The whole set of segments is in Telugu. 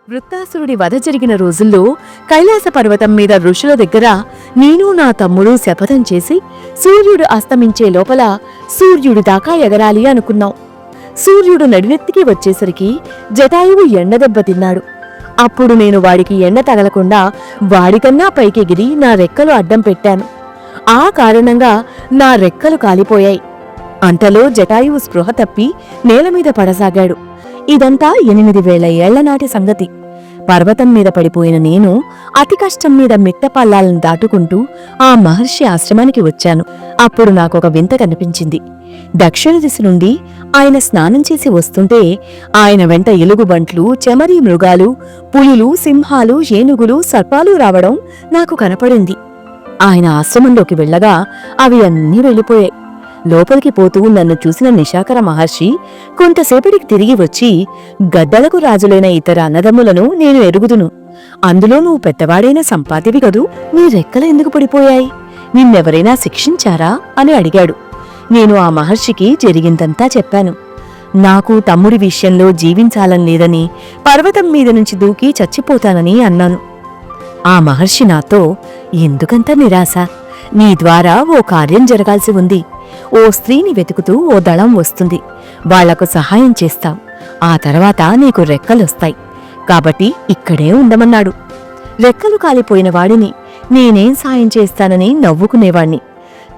వృత్తాసురుడి వధ జరిగిన రోజుల్లో కైలాస పర్వతం మీద ఋషుల దగ్గర నేను నా తమ్ముడు శపథం చేసి సూర్యుడు అస్తమించే లోపల సూర్యుడి దాకా ఎగరాలి అనుకున్నాం. సూర్యుడు నడినెత్తికి వచ్చేసరికి జటాయువు ఎండదెబ్బ తిన్నాడు. అప్పుడు నేను వాడికి ఎండ తగలకుండా వాడికన్నా పైకెగిరి నా రెక్కలు అడ్డం పెట్టాను. ఆ కారణంగా నా రెక్కలు కాలిపోయాయి. అంతలో జటాయువు స్పృహ తప్పి నేలమీద పడసాగాడు. ఇదంతా 8000 ఏళ్ల నాటి సంగతి. పర్వతం మీద పడిపోయిన నేను అతి కష్టం మీద మిట్టపల్లాలను దాటుకుంటూ ఆ మహర్షి ఆశ్రమానికి వచ్చాను. అప్పుడు నాకొక వింత కనిపించింది. దక్షిణ దిశ నుండి ఆయన స్నానం చేసి వస్తుంటే ఆయన వెంట ఎలుగుబంట్లు, చెమరీ మృగాలు, పులులు, సింహాలు, ఏనుగులు, సర్పాలు రావడం నాకు కనపడింది. ఆయన ఆశ్రమంలోకి వెళ్ళగా అవి అన్నీ వెళ్ళిపోయాయి. లోపలికి పోతూ నన్ను చూసిన నిశాకర మహర్షి కొంతసేపటికి తిరిగి వచ్చి, గద్దలకు రాజులైన ఇతర అన్నదమ్ములను నేను ఎరుగుదును. అందులో నువ్వు పెద్దవాడైన సంపాతివి కదూ, నీ రెక్కలు ఎందుకు పడిపోయాయి? నిన్నెవరైనా శిక్షించారా అని అడిగాడు. నేను ఆ మహర్షికి జరిగిందంతా చెప్పాను. నాకు తమ్ముడి విషయంలో జీవించాలని లేదని, పర్వతం మీద నుంచి దూకి చచ్చిపోతానని అన్నాను. ఆ మహర్షి నాతో, ఎందుకంత నిరాశ? నీ ద్వారా ఓ కార్యం జరగాల్సి ఉంది. ఓ స్త్రీని వెతుకుతూ ఓ దళం వస్తుంది. వాళ్లకు సహాయం చేస్తాం. ఆ తర్వాత నీకు రెక్కలొస్తాయి. కాబట్టి ఇక్కడే ఉండమన్నాడు. రెక్కలు కాలిపోయిన వాడిని నేనేం సాయం చేస్తానని నవ్వుకునేవాణ్ణి.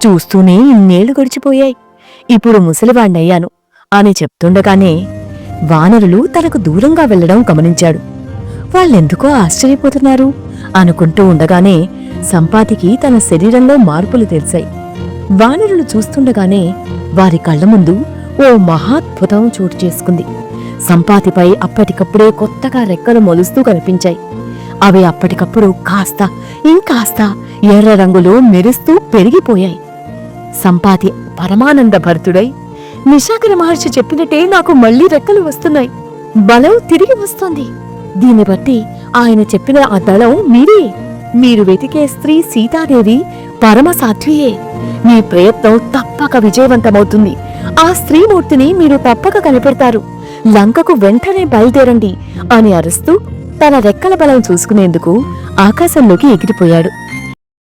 చూస్తూనే ఇన్నేళ్లు గడిచిపోయాయి. ఇప్పుడు ముసలివాణ్ణయ్యాను అని చెప్తుండగానే వానరులు తనకు దూరంగా వెళ్లడం గమనించాడు. వాళ్ళెందుకో ఆశ్చర్యపోతున్నారు అనుకుంటూ ఉండగానే సంపాతికి తన శరీరంలో మార్పులు తెలిసాయి. వానరులు చూస్తుండగానే వారి కళ్ల ముందు ఓ మహాద్భుతం చోటు చేసుకుంది. సంపాతిపై అప్పటికప్పుడే కొత్తగా రెక్కలు మొలుస్తూ కనిపించాయి. అవి అప్పటికప్పుడు కాస్త ఇంకాస్త ఎర్ర రంగులో మెరుస్తూ పెరిగిపోయాయి. సంపాతి పరమానంద భరితుడై, నిశాకర మహర్షి చెప్పినట్టే నాకు మళ్లీ రెక్కలు వస్తున్నాయి. బలం తిరిగి వస్తోంది. దీన్ని బట్టి ఆయన చెప్పిన ఆ దళం మీరే. మీరు వెతికే స్త్రీ సీతాదేవి పరమసాధ్వియే. మీ ప్రయత్నం తప్పక విజయవంతమవుతుంది. ఆ స్త్రీమూర్తిని మీరు తప్పక కనిపెడతారు. లంకకు వెంటనే బయలుదేరండి అని అరుస్తూ తన రెక్కల బలం చూసుకునేందుకు ఆకాశంలోకి ఎగిరిపోయాడు.